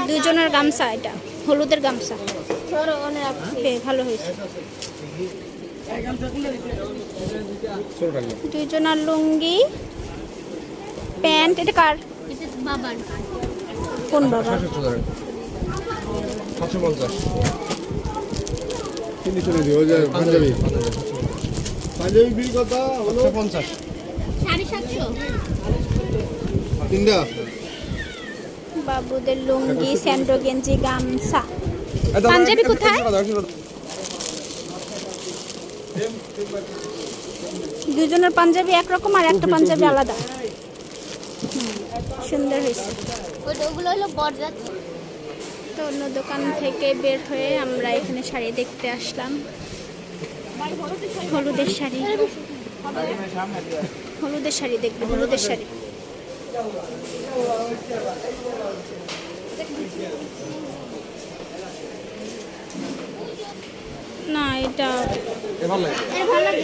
দুজনের গামছা, এটা হলুদের গামছা, ভালো হয়েছে। দুজনের লুঙ্গি, প্যান্ট। এটা কার? বাবার। কোন বাবা? 750 কিনে চলে দিও যে পাঞ্জাবি। পাঞ্জাবি বিল কত হলো? 50 750 তিনটা। বাবুদের লুঙ্গি, স্যান্ডো গেঞ্জি, গামছা। পাঞ্জাবি কোথায়? দুজনের পাঞ্জাবি একরকম আর একটা পাঞ্জাবি আলাদা। সুন্দর হয়েছে। ওগুলো হলো বরযাত্রী। তো অন্য দোকান থেকে বের হয়ে আমরা এখানে শাড়ি দেখতে আসলাম। হলুদের শাড়ি, হলুদের শাড়ি দেখবো। হলুদের শাড়ি না, এটা ভালো লাগে।